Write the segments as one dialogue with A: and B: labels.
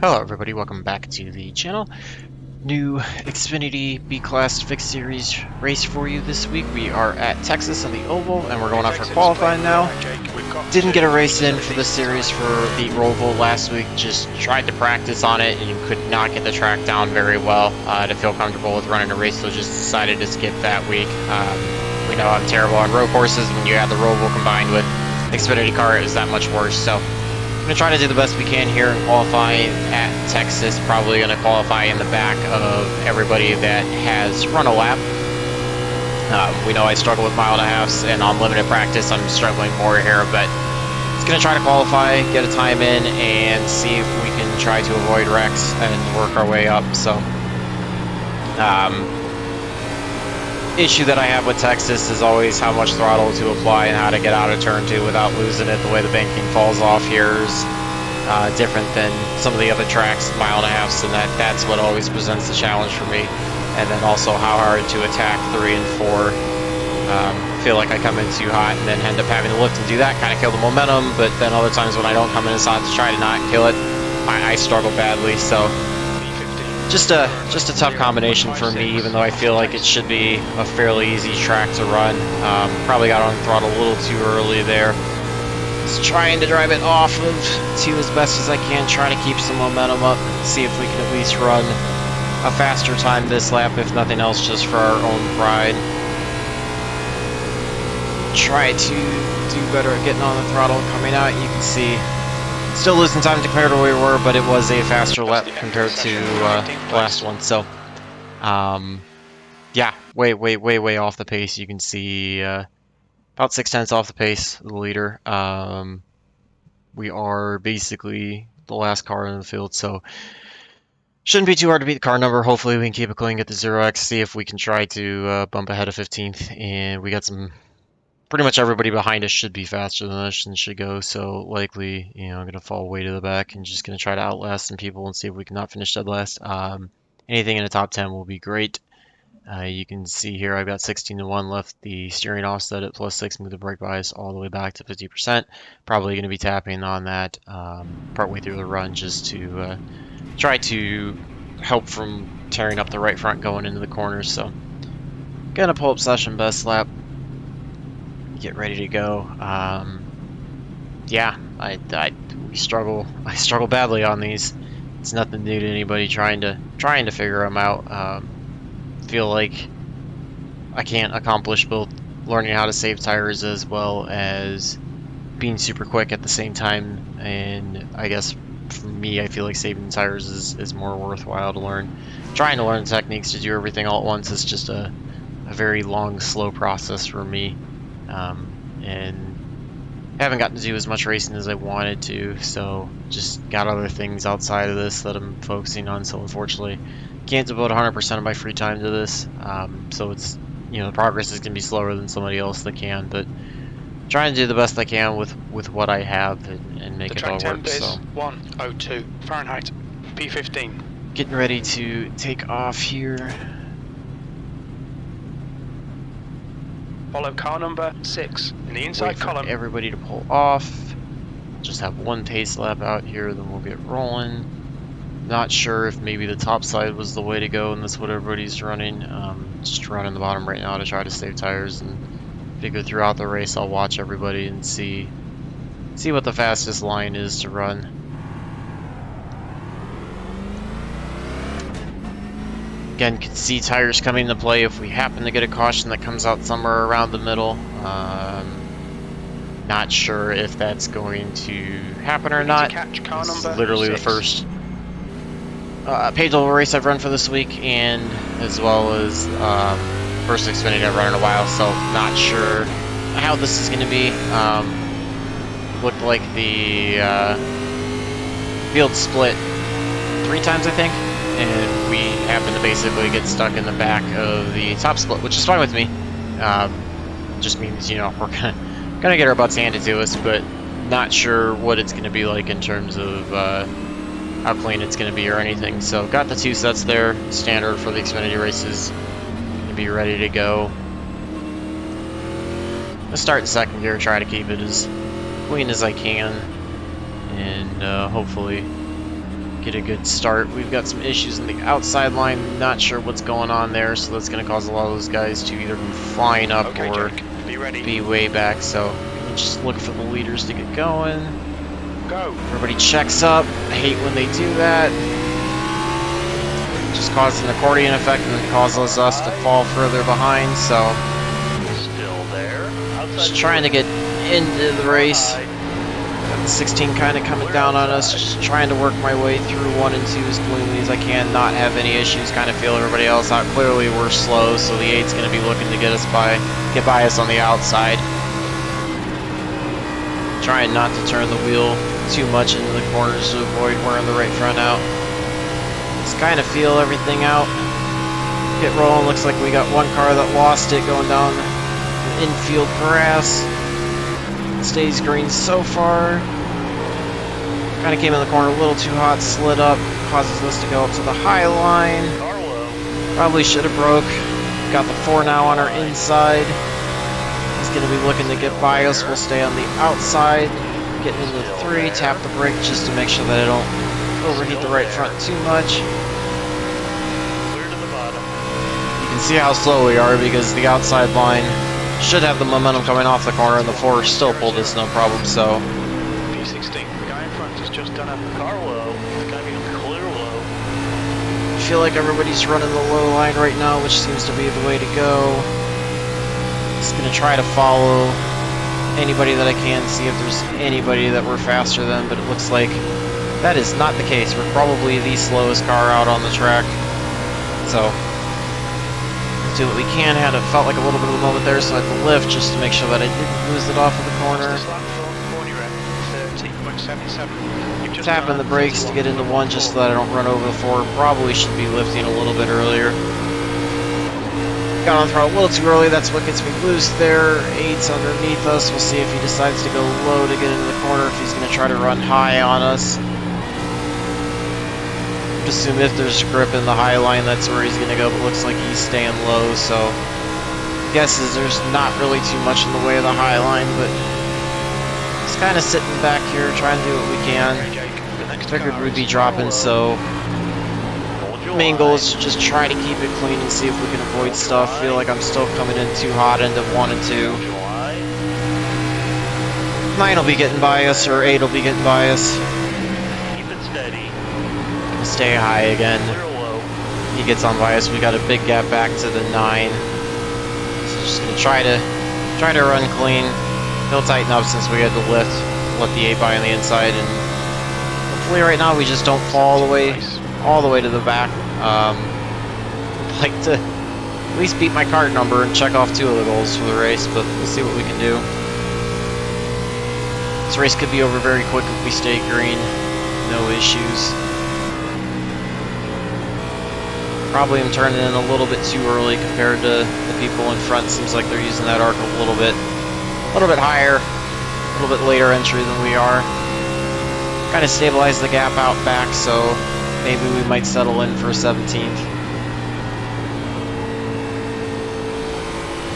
A: Hello everybody, welcome back to the channel. New Xfinity B-Class Fixed Series race for you this week. We are at Texas on the Oval, and we're going out for qualifying now. Didn't get a race in for this series for the Roval last week, just tried to practice on it and could not get the track down very well to feel comfortable with running a race, so just decided to skip that week. We know I'm terrible on road courses. When you add the Roval combined with Xfinity car, it was that much worse, so I'm going to try to do the best we can here and qualify at Texas. Probably going to qualify in the back of everybody that has run a lap. We know I struggle with mile and a halves, and on limited practice I'm struggling more here, but it's going to try to qualify, get a time in, and see if we can try to avoid wrecks and work our way up. So, issue that I have with Texas is always how much throttle to apply and how to get out of turn 2 without losing it. The way the banking falls off here is different than some of the other tracks, mile and a halves, and that's what always presents the challenge for me. And then also how hard to attack 3 and 4. Feel like I come in too hot and then end up having to lift and do that, kind of kill the momentum, but then other times when I don't come in as hot to try to not kill it, I struggle badly. So just a tough combination for me, even though I feel like it should be a fairly easy track to run. Probably got on throttle a little too early there. Just trying to drive it off of 2 as best as I can, try to keep some momentum up, see if we can at least run a faster time this lap, if nothing else, just for our own pride. Try to do better at getting on the throttle and coming out. You can see still losing time compared to where we were, but it was a faster lap compared to the last one. So, yeah, way off the pace. You can see about 0.6 off the pace of the leader. We are basically the last car in the field, so shouldn't be too hard to beat the car number. Hopefully we can keep it clean, get the 0x, see if we can try to bump ahead of 15th. And we got some... Pretty much everybody behind us should be faster than us and should go, so likely, I'm going to fall way to the back and just going to try to outlast some people and see if we cannot finish dead last. Anything in the top 10 will be great. You can see here I've got 16-1 left. The steering offset at +6, move the brake bias all the way back to 50%. Probably going to be tapping on that partway through the run just to try to help from tearing up the right front going into the corners. So, going to pull up session best lap. Get ready to go. Yeah, I struggle badly on these. It's nothing new to anybody trying to figure them out. Feel like I can't accomplish both learning how to save tires as well as being super quick at the same time. And I guess for me, I feel like saving tires is more worthwhile to learn. Trying to learn techniques to do everything all at once is just a very long, slow process for me. And haven't gotten to do as much racing as I wanted to, so just got other things outside of this that I'm focusing on, so unfortunately can't devote 100% of my free time to this. So it's, the progress is going to be slower than somebody else that can, but trying to do the best I can with what I have and make it all work. So
B: 102 Fahrenheit, P15.
A: Getting ready to take off here.
B: Follow car number 6 in the inside column.
A: Everybody to pull off. Just have one pace lap out here, then we'll get rolling. Not sure if maybe the top side was the way to go, and that's what everybody's running. Just running the bottom right now to try to save tires, and figure throughout the race I'll watch everybody and see what the fastest line is to run. Again, can see tires coming into play if we happen to get a caution that comes out somewhere around the middle. Not sure if that's going to happen or not. This is literally the first paid-level race I've run for this week, and as well as first Xfinity I've run in a while, so not sure how this is going to be. Looked like the field split 3 times, I think. And we happen to basically get stuck in the back of the top split, which is fine with me. Just means, we're gonna get our butts handed to us, but not sure what it's gonna be like in terms of how clean it's gonna be or anything. So got the 2 sets there, standard for the Xfinity races. Gonna be ready to go. Let's start in second gear, try to keep it as clean as I can, and hopefully get a good start. We've got some issues in the outside line, not sure what's going on there, so that's going to cause a lot of those guys to either be flying up
B: Okay,
A: or
B: Jake, be ready.
A: be way back, so we'll just look for the leaders to get going.
B: Go.
A: Everybody checks up. I hate when they do that. Just causes an accordion effect and it causes us to fall further behind, so
B: Still there.
A: just trying to get into the race. Got the 16 kind of coming down on us, just trying to work my way through 1 and 2 as cleanly as I can, not have any issues, kind of feel everybody else out. Clearly we're slow, so the 8's going to be looking to get by us on the outside. Trying not to turn the wheel too much into the corners to avoid wearing the right front out. Just kind of feel everything out. Get rolling, looks like we got one car that lost it going down the infield grass. Stays green so far. Kind of came in the corner a little too hot, slid up, causes us to go up to the high line. Probably should have broke. Got the 4 now on our inside. He's going to be looking to get by us. We'll stay on the outside. Getting into the 3, tap the brake just to make sure that I don't overheat the right front too much. You can see how slow we are because the outside line should have the momentum coming off the corner, and the 4 still pulled us no problem, so.
B: P16, the guy in front has just done a car low. It's going to be a clear low.
A: I feel like everybody's running the low line right now, which seems to be the way to go. Just gonna try to follow anybody that I can, see if there's anybody that we're faster than, but it looks like that is not the case. We're probably the slowest car out on the track, so let's do what we can. Felt like a little bit of a moment there, so I had to lift just to make sure that I didn't lose it off of the corner. Tapping the brakes to get into 1 just so that I don't run over the 4. Probably should be lifting a little bit earlier. Got on the throttle a little too early, that's what gets me loose there. 8's underneath us. We'll see if he decides to go low to get into the corner, if he's going to try to run high on us. Assume if there's grip in the high line, that's where he's going to go, but looks like he's staying low, so guess is there's not really too much in the way of the high line, but just kind of sitting back here trying to do what we can. Figured we'd be dropping, so main goal is to just try to keep it clean and see if we can avoid stuff. Feel like I'm still coming in too hot into 1 and 2. 9 will be getting by us, or 8 will be getting by us.
B: Keep it steady.
A: Stay high again. He gets on by us. We got a big gap back to the 9. So just gonna try to run clean. He'll tighten up since we had to let the 8 by on the inside, and hopefully right now we just don't fall all the way to the back. I'd like to at least beat my cart number and check off 2 of the goals for the race, but we'll see what we can do. This race could be over very quick if we stay green. No issues. Probably am turning in a little bit too early compared to the people in front. Seems like they're using that arc a little bit higher, a little bit later entry than we are. Kind of stabilize the gap out back, so maybe we might settle in for 17th.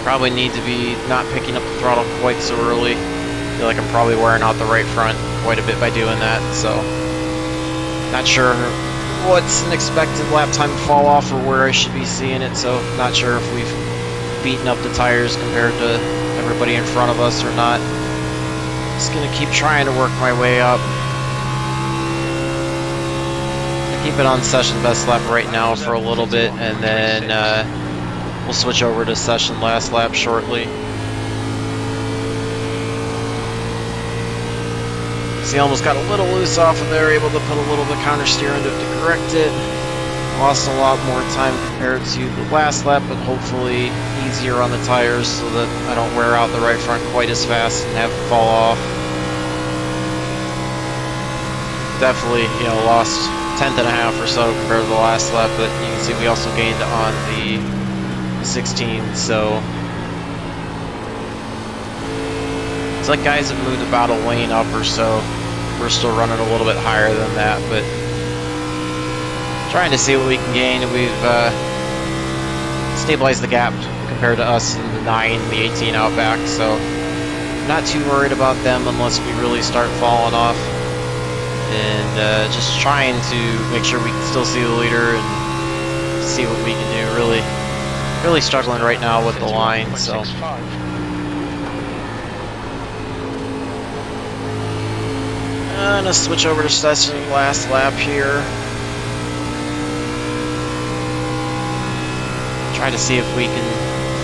A: Probably need to be not picking up the throttle quite so early. Feel like I'm probably wearing out the right front quite a bit by doing that, so not sure what's an expected lap time fall off or where I should be seeing it, so not sure if we've beaten up the tires compared to everybody in front of us or not. Just gonna keep trying to work my way up. Keep it on session best lap right now for a little bit, and then we'll switch over to session last lap shortly. See, almost got a little loose off of there, able to put a little bit counter steer into it to correct it. Lost a lot more time compared to the last lap, but hopefully easier on the tires so that I don't wear out the right front quite as fast and have it fall off. Definitely, lost 1/10 and a half or so compared to the last lap, but you can see we also gained on the 16, so it's like guys have moved about a lane up or so. We're still running a little bit higher than that, but trying to see what we can gain. We've stabilized the gap compared to us in the 9, the 18 out back, so not too worried about them unless we really start falling off. and just trying to make sure we can still see the leader and see what we can do. Really struggling right now with the line, so. I'm gonna switch over to session last lap here. Try to see if we can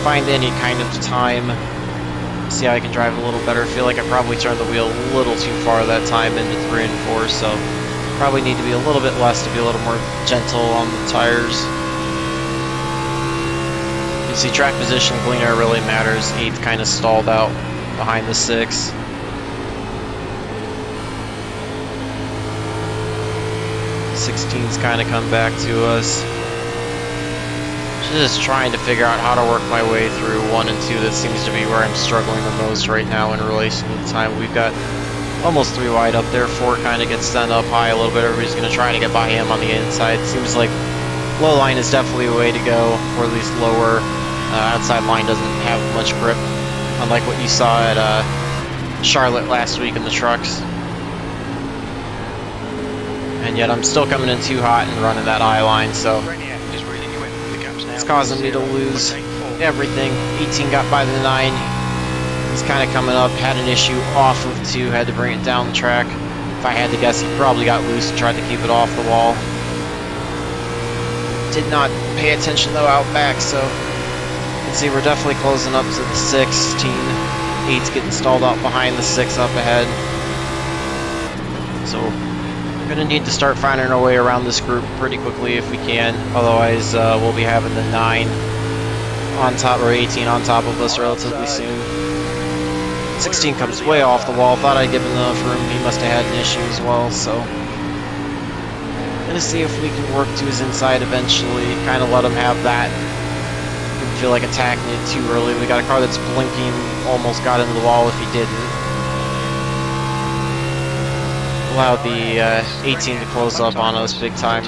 A: find any kind of time. See how I can drive a little better. I feel like I probably turned the wheel a little too far that time into 3 and 4, so probably need to be a little bit less to be a little more gentle on the tires. You see, track position cleaner really matters. 8th kind of stalled out behind the 6. 16's kind of come back to us. Just trying to figure out how to work my way through 1 and 2. That seems to be where I'm struggling the most right now in relation to the time. We've got almost 3 wide up there. 4 kind of gets sent up high a little bit. Everybody's going to try to get by him on the inside. Seems like low line is definitely a way to go, or at least lower. Outside line doesn't have much grip, unlike what you saw at Charlotte last week in the trucks. And yet I'm still coming in too hot and running that I line, so it's causing me to lose everything. 18 got by the 9. He's kind of coming up, had an issue off of 2, had to bring it down the track. If I had to guess, he probably got loose and tried to keep it off the wall. Did not pay attention though out back, so you can see we're definitely closing up to the 16. 8's getting stalled out behind the 6 up ahead. So we're going to need to start finding our way around this group pretty quickly if we can. Otherwise, we'll be having the 9 on top, or 18 on top of us relatively soon. 16 comes way off the wall. Thought I'd give him enough room. He must have had an issue as well, so. Going to see if we can work to his inside eventually. Kind of let him have that. Didn't feel like attacking it too early. We got a car that's blinking. Almost got into the wall if he didn't. Allowed the 18 to close up on us big time.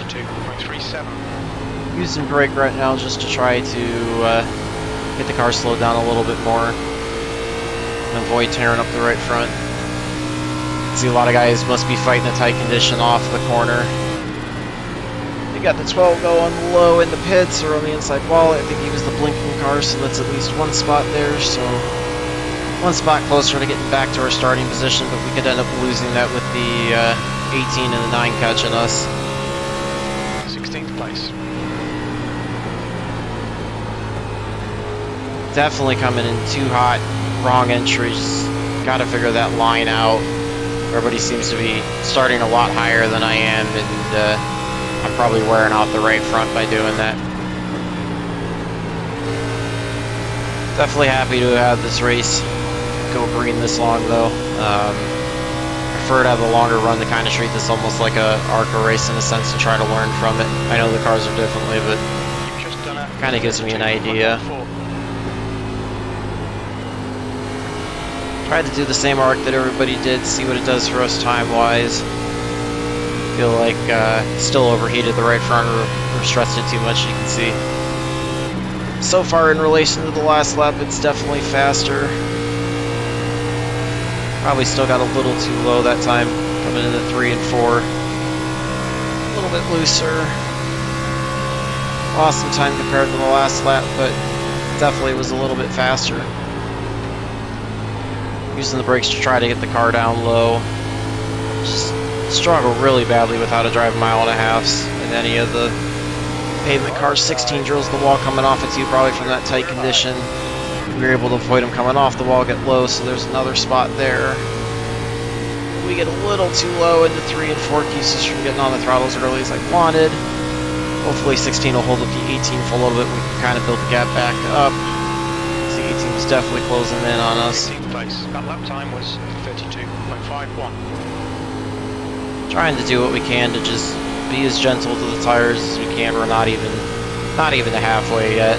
A: Using brake right now just to try to get the car slowed down a little bit more and avoid tearing up the right front. See, a lot of guys must be fighting a tight condition off the corner. They got the 12 going low in the pits or on the inside wall. I think he was the blinking car, so that's at least 1 spot there. So 1 spot closer to getting back to our starting position, but we could end up losing that with the 18 and the 9 catching us.
B: 16th place.
A: Definitely coming in too hot, wrong entries. Got to figure that line out. Everybody seems to be starting a lot higher than I am, and I'm probably wearing out the right front by doing that. Definitely happy to have this race go green this long though. Prefer to have a longer run to kind of treat this almost like a ARCA race in a sense and try to learn from it. I know the cars are differently, but kind of gives me an idea. Tried to do the same arc that everybody did, see what it does for us time-wise. Feel like still overheated the right front or stressed it too much, you can see. So far in relation to the last lap, it's definitely faster. Probably still got a little too low that time, coming into 3 and 4. A little bit looser. Lost some time compared to the last lap, but definitely was a little bit faster. Using the brakes to try to get the car down low. Just struggle really badly with how to drive 1.5 miles in any of the pavement cars. 16 drills the wall coming off at 2, probably from that tight condition. We were able to avoid him coming off the wall, get low, so there's another spot there. We get a little too low into 3 and 4, keeps us from getting on the throttles early as I wanted. Hopefully 16 will hold up the 18 for a little bit. We can kind of build the gap back up. The 18 was definitely closing in on us.
B: 18th place. That lap time was 32.51.
A: Trying to do what we can to just be as gentle to the tires as we can. We're not even halfway yet.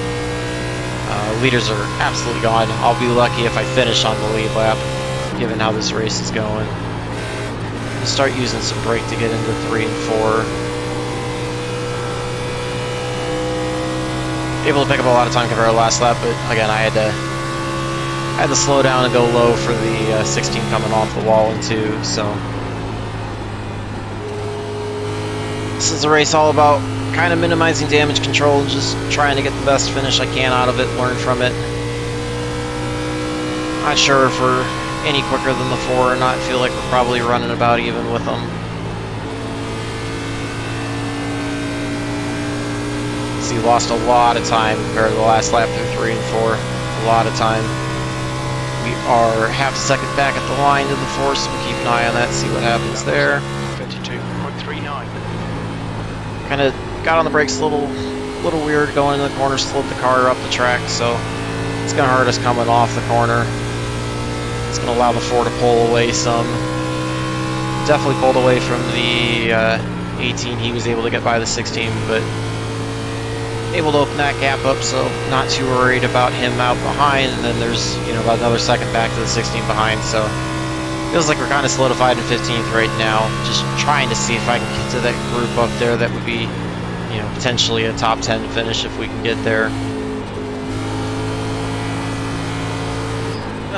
A: Leaders are absolutely gone. I'll be lucky if I finish on the lead lap, given how this race is going. I'll start using some brake to get into 3 and 4. Able to pick up a lot of time compared to last lap, but again, I had to slow down and go low for the 16 coming off the wall in 2, so This is a race all about kind of minimizing damage control and just trying to get the best finish I can out of it, learn from it. Not sure if we're any quicker than the 4 or not. Feel like we're probably running about even with them. See, lost a lot of time compared to the last lap through 3 and 4. A lot of time. We are half a second back at the line to the 4, so we keep an eye on that, see what happens there.
B: 32.39.
A: Kind of got on the brakes a little weird going in the corner, slid the car up the track, so it's going to hurt us coming off the corner. It's going to allow the 4 to pull away some. Definitely pulled away from the 18. He was able to get by the 16, but able to open that gap up, so not too worried about him out behind. And then there's, you know, about another second back to the 16 behind, so feels like we're kind of solidified in 15th right now. Just trying to see if I can get to that group up there. That would be, you know, potentially a top 10 finish if we can get there.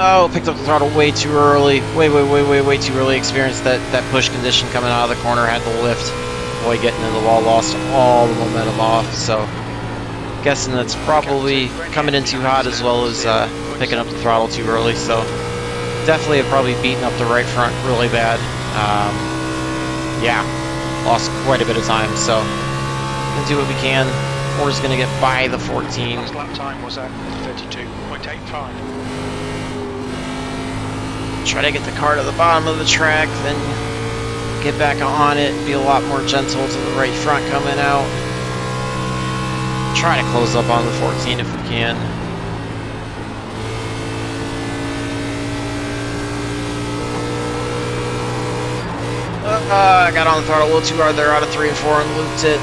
A: Oh, picked up the throttle way too early. Way too early. Experienced that push condition coming out of the corner. Had to lift. Boy, getting into the wall, lost all the momentum off. So, guessing that's probably coming in too hot as well as picking up the throttle too early. So, definitely have probably beaten up the right front really bad. Yeah, lost quite a bit of time. So, gonna do what we can. 4 is gonna get by the 14.
B: Last lap time was at 32.85.
A: Try to get the car to the bottom of the track, then get back on it, be a lot more gentle to the right front coming out. Try to close up on the 14 if we can. I got on the throttle a little too hard there out of 3 and 4 and looped it.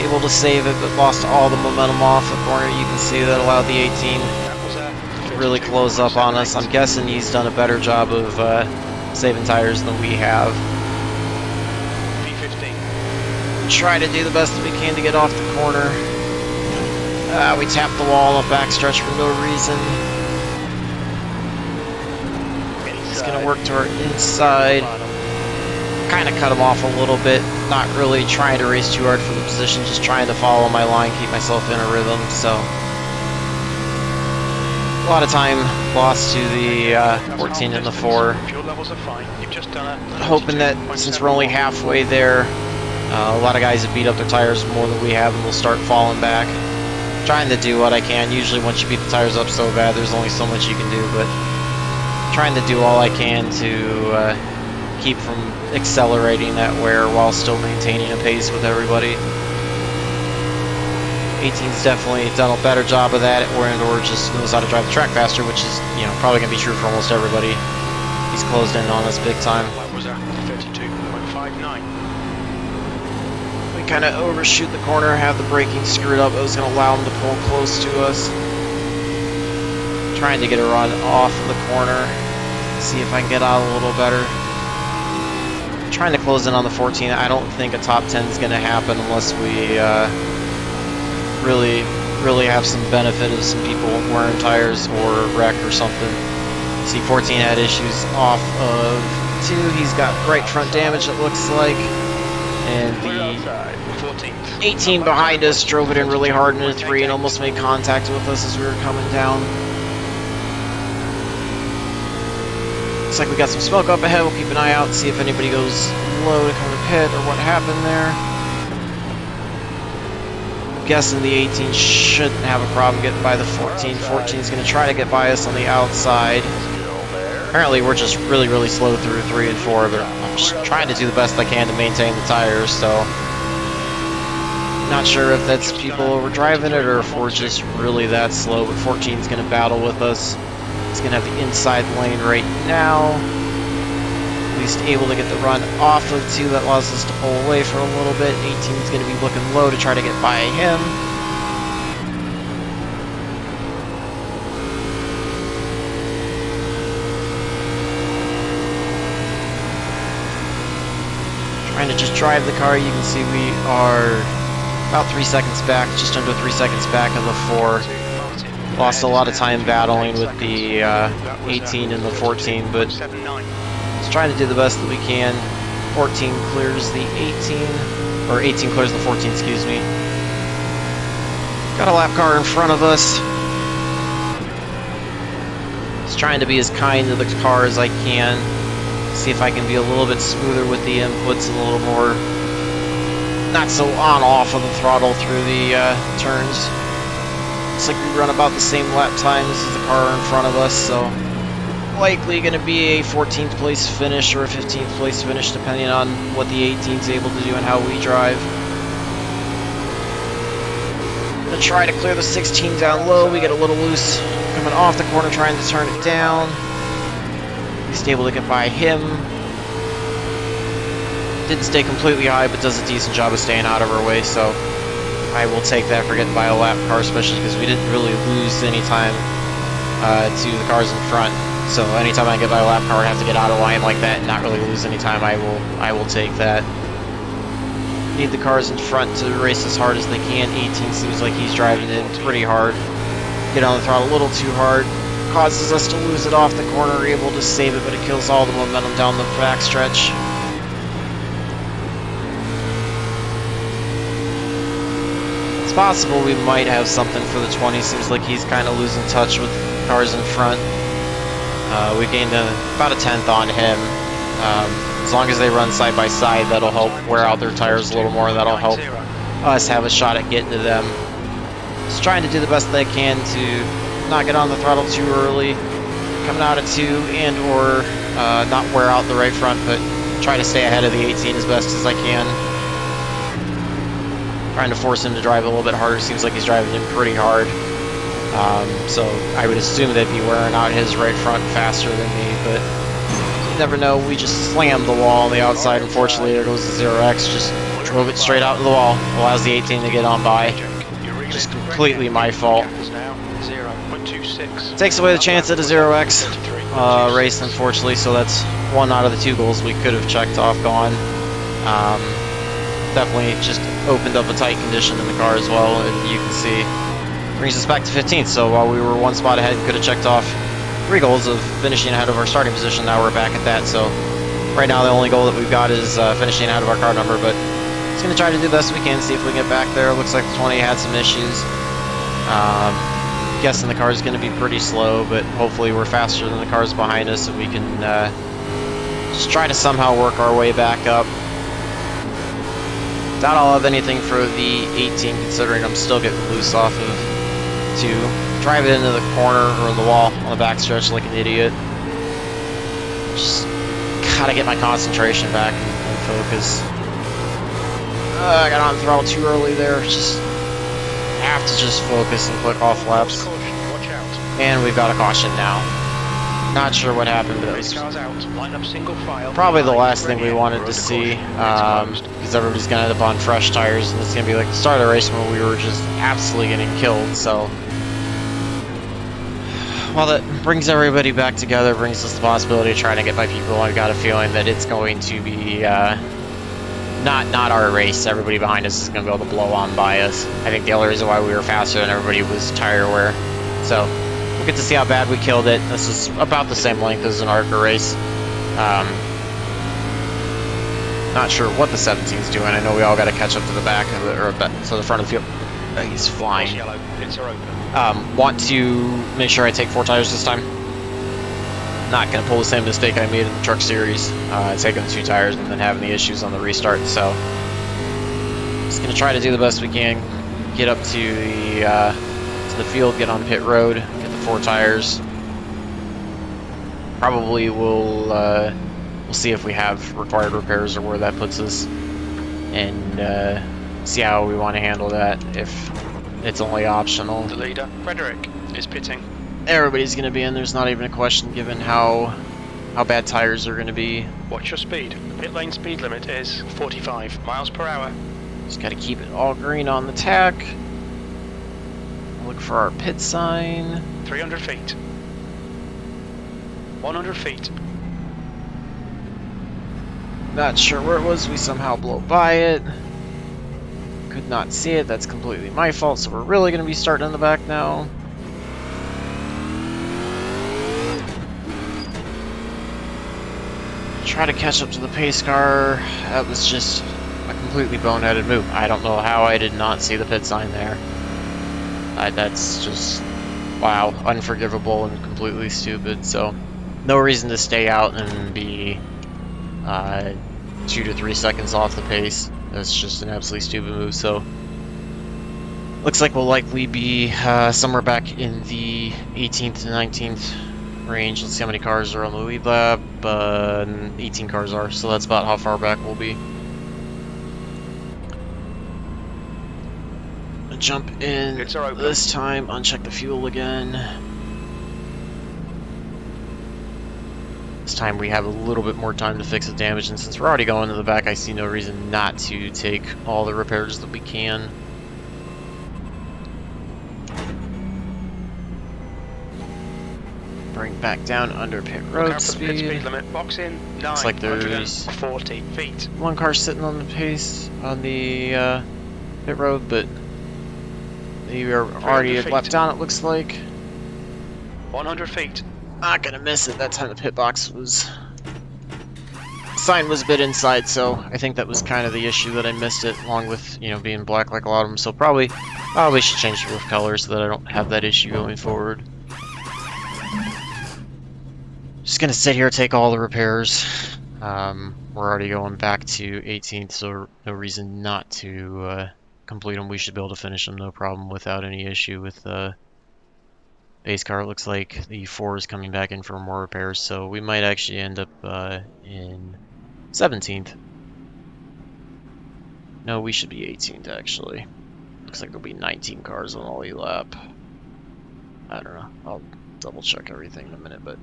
A: Able to save it, but lost all the momentum off the corner. You can see that allowed the 18 to really close up on us. I'm guessing he's done a better job of saving tires than we have. Try to do the best that we can to get off the corner. We tapped the wall on the backstretch for no reason. It's going to work to our inside. Kind of cut him off a little bit. Not really trying to race too hard for the position, just trying to follow my line, keep myself in a rhythm. So a lot of time lost to the 14 and the 4. Hoping that since we're only halfway there, a lot of guys have beat up their tires more than we have and will start falling back. Trying to do what I can. Usually once you beat the tires up so bad, there's only so much you can do, but trying to do all I can to keep from accelerating that wear while still maintaining a pace with everybody. 18's definitely done a better job of that, or just knows how to drive the track faster, which is, you know, probably going to be true for almost everybody. He's closed in on us big time. We kind of overshoot the corner, have the braking screwed up. It was going to allow him to pull close to us. Trying to get a run off of the corner, see if I can get out a little better. Trying to close in on the 14. I don't think a top 10 is going to happen unless we really have some benefit of some people wearing tires or wreck or something. See, 14 had issues off of 2. He's got right front damage, it looks like. And the 18 behind us drove it in really hard into 3 and almost made contact with us as we were coming down. Looks like we got some smoke up ahead. We'll keep an eye out and see if anybody goes low to come to pit or what happened there. I'm guessing the 18 shouldn't have a problem getting by the 14. 14 is going to try to get by us on the outside. Apparently we're just really slow through 3 and 4, but I'm just trying to do the best I can to maintain the tires, so not sure if that's people overdriving it or if we're just really that slow, but 14 is going to battle with us. He's going to have the inside lane right now. At least able to get the run off of 2. That allows us to pull away for a little bit. 18 is going to be looking low to try to get by him. Trying to just drive the car. You can see we are about 3 seconds back, just under 3 seconds back of the 4. Lost a lot of time battling with the 18 and the 14, but just trying to do the best that we can. 14 clears the 18. Or 18 clears the 14, excuse me. Got a lap car in front of us. Just trying to be as kind to the car as I can. See if I can be a little bit smoother with the inputs, and a little more not so on-off of the throttle through the turns. Looks like we run about the same lap times as the car in front of us, so likely going to be a 14th place finish or a 15th place finish, depending on what the 18's able to do and how we drive. Gonna try to clear the 16 down low. We get a little loose coming off the corner, trying to turn it down. At least able to get by him. Didn't stay completely high, but does a decent job of staying out of our way, so I will take that for getting by a lap car, especially because we didn't really lose any time to the cars in front. So anytime I get by a lap car, I have to get out of line like that and not really lose any time. I will take that. Need the cars in front to race as hard as they can. 18 seems like he's driving it pretty hard. Get on the throttle a little too hard. Causes us to lose it off the corner. We're able to save it, but it kills all the momentum down the back stretch. It's possible we might have something for the 20. Seems like he's kind of losing touch with cars in front. We gained about a tenth on him. As long as they run side by side, that'll help wear out their tires a little more. That'll help us have a shot at getting to them. Just trying to do the best that I can to not get on the throttle too early, coming out at 2, and or not wear out the right front, but try to stay ahead of the 18 as best as I can. Trying to force him to drive a little bit harder. Seems like he's driving him pretty hard. So I would assume they'd be wearing out his right front faster than me, but you never know. We just slammed the wall on the outside. Unfortunately, there goes the 0x. Just drove it straight out to the wall. Allows the 18 to get on by. Just completely my fault. Takes away the chance at a 0x race, unfortunately, so that's 1 out of the 2 goals we could have checked off gone. Definitely just opened up a tight condition in the car as well, and you can see brings us back to 15th. So while we were 1 spot ahead, could have checked off 3 goals of finishing ahead of our starting position. Now we're back at that. So right now the only goal that we've got is finishing ahead of our car number, but it's going to try to do the best we can, see if we can get back there. Looks like the 20 had some issues. Guessing the car is going to be pretty slow, but hopefully we're faster than the cars behind us, so we can just try to somehow work our way back up. Doubt I'll have anything for the 18, considering I'm still getting loose off of 2. Drive it into the corner or the wall on the backstretch like an idiot. Just gotta get my concentration back and focus. I got on the throttle too early there. Just have to just focus and click off laps. And we've got a caution now. Not sure what happened, but it was probably the last thing we wanted to see, because everybody's going to end up on fresh tires, and it's going to be like the start of the race when we were just absolutely getting killed. So, well, that brings everybody back together, brings us the possibility of trying to get by people. I've got a feeling that it's going to be not our race. Everybody behind us is going to be able to blow on by us. I think the only reason why we were faster than everybody was tire wear. So we'll get to see how bad we killed it. This is about the same length as an ARCA race. Not sure what the 17's doing. I know we all got to catch up to the back of it, or to the front of the field. He's flying. Want to make sure I take 4 tires this time. Not going to pull the same mistake I made in the truck series, taking 2 tires and then having the issues on the restart. So just going to try to do the best we can. Get up to the field, get on pit road, get the 4 tires. Probably we'll see if we have required repairs or where that puts us, and see how we want to handle that if it's only optional.
B: The leader, Frederick, is pitting.
A: Everybody's going to be in. There's not even a question given how bad tires are going to be.
B: Watch your speed. The pit lane speed limit is 45 miles per hour.
A: Just got to keep it all green on the tack. Look for our pit sign.
B: 300 feet. 100 feet.
A: Not sure where it was. We somehow blow by it. Could not see it. That's completely my fault. So we're really going to be starting in the back now. Try to catch up to the pace car. That was just a completely boneheaded move. I don't know how I did not see the pit sign there. That's just, wow, unforgivable and completely stupid. So, no reason to stay out and be 2 to 3 seconds off the pace. That's just an absolutely stupid move. So, looks like we'll likely be somewhere back in the 18th to 19th range. Let's see how many cars are on the lead lap. 18 cars are, so that's about how far back we'll be. Jump in this time, uncheck the fuel again. This time we have a little bit more time to fix the damage, and since we're already going to the back, I see no reason not to take all the repairs that we can. Bring back down under pit road speed.
B: Pit speed limit. Box in.
A: Looks like there's
B: 40 feet.
A: One car sitting on the pace on the pit road, but they are already left down, it looks like.
B: 100 feet.
A: Not gonna miss it. That time the pit box was... sign was a bit inside, so I think that was kind of the issue that I missed it, along with, you know, being black like a lot of them. So probably should change the roof color so that I don't have that issue going forward. Just gonna sit here, take all the repairs. We're already going back to 18th, so no reason not to complete them. We should be able to finish them, no problem, without any issue with base car. It looks like the 4 is coming back in for more repairs, so we might actually end up in 17th. No, we should be 18th, actually. Looks like there'll be 19 cars on the lead lap. I don't know. I'll double check everything in a minute, but...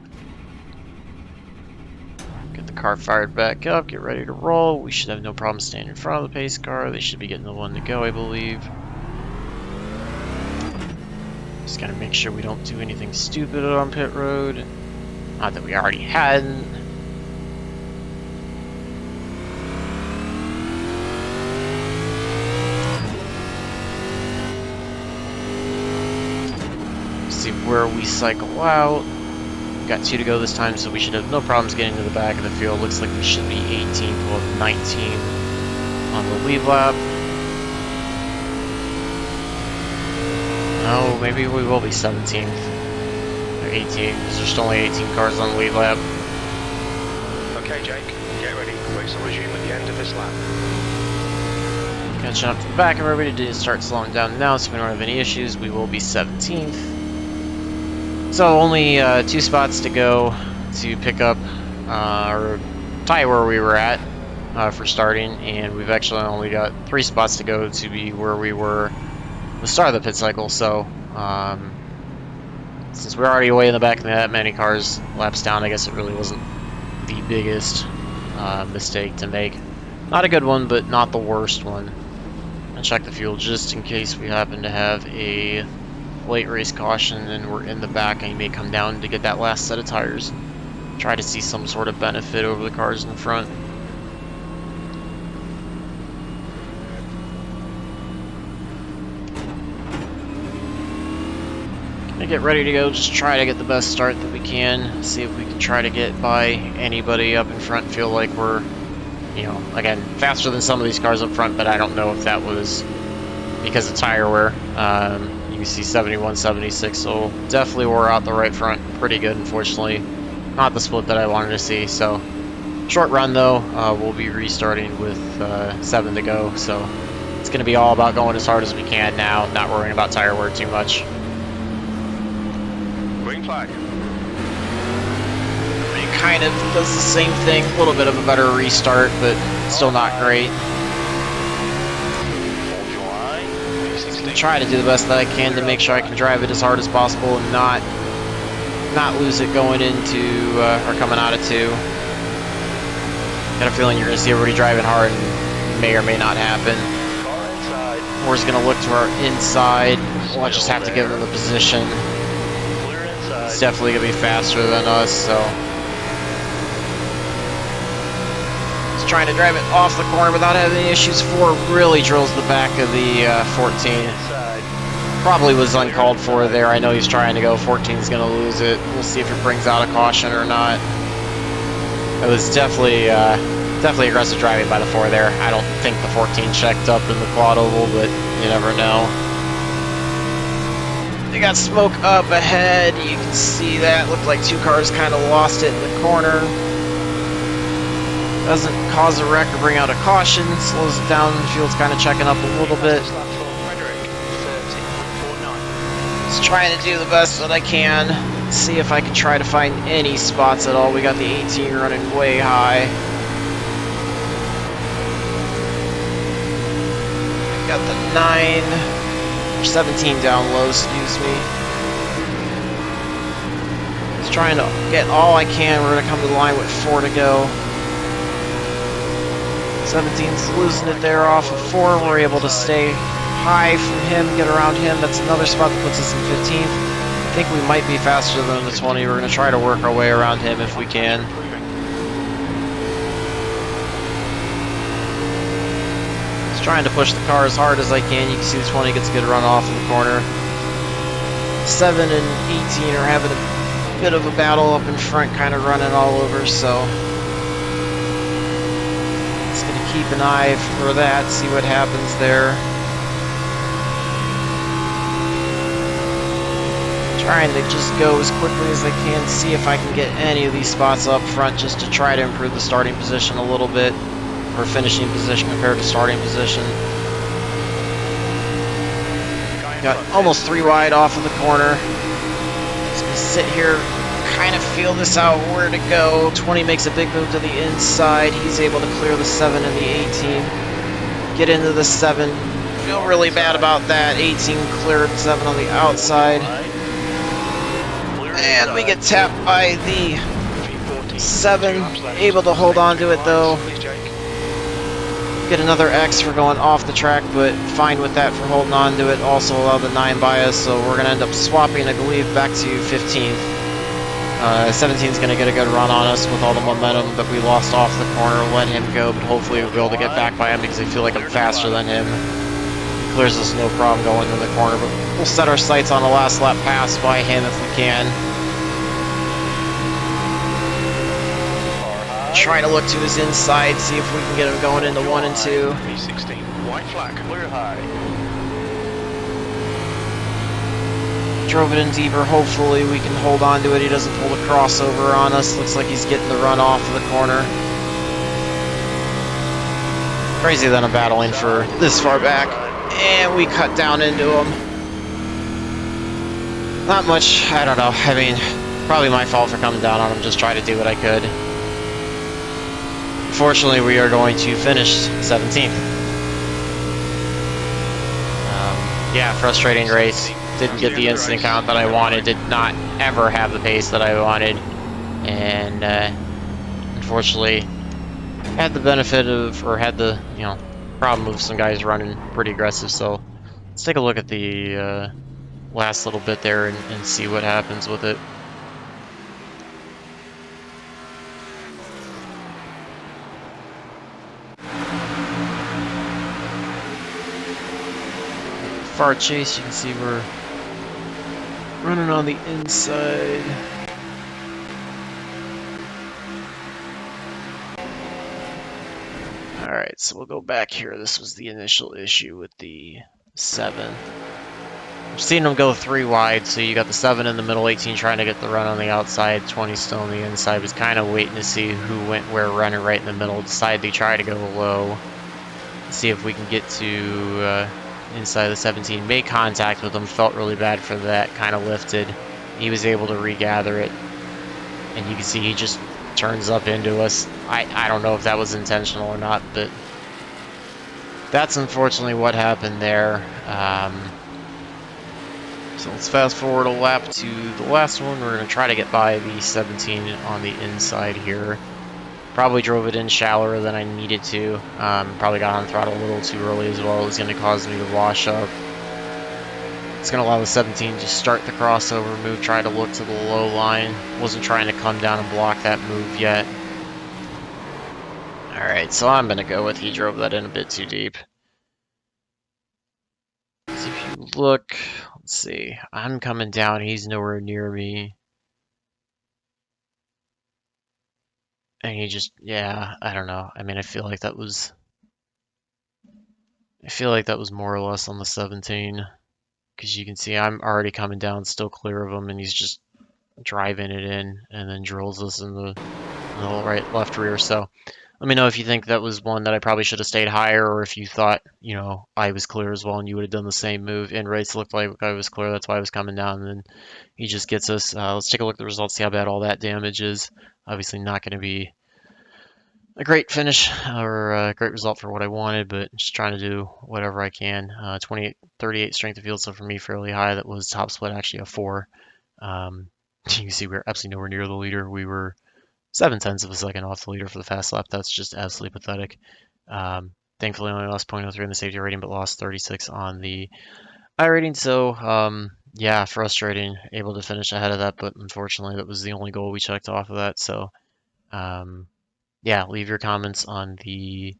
A: Get the car fired back up, get ready to roll. We should have no problem staying in front of the pace car. They should be getting the one to go, I believe. Just gotta make sure we don't do anything stupid on pit road. Not that we already hadn't. See where we cycle out. Got 2 to go this time, so we should have no problems getting to the back of the field. Looks like we should be 18th, we'll have 19 on the lead lap. Oh, maybe we will be 17th or 18th, because there's still only 18 cars on the lead lap.
B: Okay, Jake, get ready. Race will resume at the end of this lap.
A: Catching up to the back of everybody, didn't start slowing down now, so we don't have any issues. We will be 17th. So only 2 spots to go to pick up or tie where we were at for starting, and we've actually only got 3 spots to go to be where we were the start of the pit cycle. So since we're already way in the back of that many cars laps down, I guess it really wasn't the biggest mistake to make. Not a good one, but not the worst one. And check the fuel just in case we happen to have a late race caution and we're in the back and you may come down to get that last set of tires. Try to see some sort of benefit over the cars in front. Gonna get ready to go, just try to get the best start that we can. See if we can try to get by anybody up in front. Feel like we're, you know, again, faster than some of these cars up front, but I don't know if that was because of tire wear. You can see 71, 76, so definitely wore out the right front pretty good, unfortunately. Not the split that I wanted to see, so short run though. We'll be restarting with 7 to go, so it's going to be all about going as hard as we can now, not worrying about tire wear too much.
B: Green flag.
A: It kind of does the same thing, a little bit of a better restart, but still not great. Try to do the best that I can to make sure I can drive it as hard as possible and not lose it going into or coming out of 2. Got a feeling you're going to see everybody driving hard, and may or may not happen. We're just going to look to our inside. We'll just have to give him the position. It's definitely going to be faster than us, so just trying to drive it off the corner without having any issues. 4 really drills the back of the 14. Probably was uncalled for there. I know he's trying to go. 14 is going to lose it. We'll see if it brings out a caution or not. It was definitely Definitely aggressive driving by the 4 there. I don't think the 14 checked up in the quad oval, but you never know. They got smoke up ahead. You can see that. Looked like 2 cars kind of lost it in the corner. Doesn't cause a wreck or bring out a caution. Slows it down. The field's kind of checking up a little bit. Just trying to do the best that I can. See if I can try to find any spots at all. We got the 18 running way high. Got the 9 or 17 down low, excuse me. Just trying to get all I can. We're going to come to the line with 4 to go. 17's losing it there off of 4. We're able to stay high from him, get around him. That's another spot that puts us in 15th. I think we might be faster than the 20. We're going to try to work our way around him if we can. Just trying to push the car as hard as I can. You can see the 20 gets a good run off in the corner. 7 and 18 are having a bit of a battle up in front, kind of running all over, so just going to keep an eye for that, see what happens there. Trying to just go as quickly as I can, see if I can get any of these spots up front just to try to improve the starting position a little bit, or finishing position compared to starting position. Got almost 3 wide off of the corner. Just gonna sit here, kind of feel this out, where to go. 20 makes a big move to the inside. He's able to clear the 7 and the 18. Get into the 7. Feel really bad about that. 18 cleared 7 on the outside. And we get tapped by the 7, able to hold on to it though. Get another X for going off the track, but fine with that for holding on to it. Also allow the 9 by us, so we're going to end up swapping, I believe, back to 15th. 17's going to get a good run on us with all the momentum that we lost off the corner. Let him go, but hopefully we'll be able to get back by him because I feel like I'm faster than him. He clears us no problem going in the corner, but we'll set our sights on a last lap pass by him if we can. Try to look to his inside, see if we can get him going into 1 and 2.
B: P16, white flag, clear high.
A: Drove it in deeper, hopefully we can hold on to it. He doesn't pull the crossover on us. Looks like he's getting the run off of the corner. Crazy that I'm battling for this far back. And we cut down into him. Not much, I don't know. I mean, probably my fault for coming down on him. Just try to do what I could. Unfortunately, we are going to finish 17th. Yeah, frustrating race. Didn't get the instant count that I wanted. Did not ever have the pace that I wanted. And unfortunately, had the benefit of, or had the, problem of some guys running pretty aggressive. So let's take a look at the last little bit there and see what happens with it. Far chase, you can see we're running on the inside. Alright, so we'll go back here. This was the initial issue with the 7. I've seen them go 3 wide, so you got the 7 in the middle, 18 trying to get the run on the outside, 20 still on the inside. Was kind of waiting to see who went where, running right in the middle. Decided to try to go low. See if we can get to inside the 17. Made contact with him, felt really bad for that, kind of lifted. He was able to regather it, and you can see he just turns up into us. I don't know if that was intentional or not, but that's unfortunately what happened there. So let's fast forward a lap to the last one. We're going to try to get by the 17 on the inside here. Probably drove it in shallower than I needed to. Probably got on throttle a little too early as well. It was going to cause me to wash up. It's going to allow the 17 to start the crossover move, try to look to the low line. Wasn't trying to come down and block that move yet. Alright, so I'm going to go with he drove that in a bit too deep. So if you look, let's see, I'm coming down, he's nowhere near me. And he just, yeah, I don't know. I mean, I feel like that was more or less on the 17, because you can see I'm already coming down, still clear of him, and he's just driving it in, and then drills us in the right, left rear. So let me know if you think that was one that I probably should have stayed higher, or if you thought, I was clear as well, and you would have done the same move. In race looked like I was clear, that's why I was coming down, and then he just gets us. Let's take a look at the results, see how bad all that damage is. Obviously, not going to be a great finish or a great result for what I wanted, but just trying to do whatever I can. 28, 38 strength of field, so for me, fairly high. That was top split, actually a 4. Um, you can see we are absolutely nowhere near the leader. We were 7/10 of a second off the leader for the fast lap. That's just absolutely pathetic. Thankfully, only lost 0.03 in the safety rating, but lost 36 on the iRating. So, yeah, frustrating. Able to finish ahead of that, but unfortunately, that was the only goal we checked off of that. So, um, yeah, leave your comments on the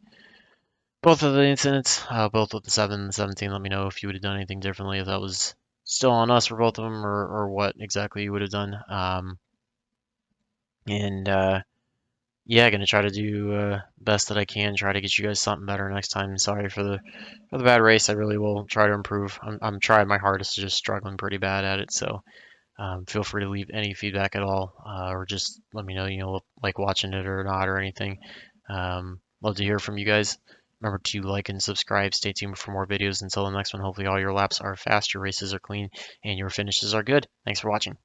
A: both of the incidents, both with the 7 and the 17. Let me know if you would have done anything differently, if that was still on us for both of them, or what exactly you would have done. And yeah, gonna try to do best that I can, try to get you guys something better next time. Sorry for the bad race. I really will try to improve. I'm trying my hardest, just struggling pretty bad at it. So feel free to leave any feedback at all, or just let me know, like watching it or not or anything. Love to hear from you guys. Remember to like and subscribe. Stay tuned for more videos. Until the next one, hopefully all your laps are fast, your races are clean, and your finishes are good. Thanks for watching.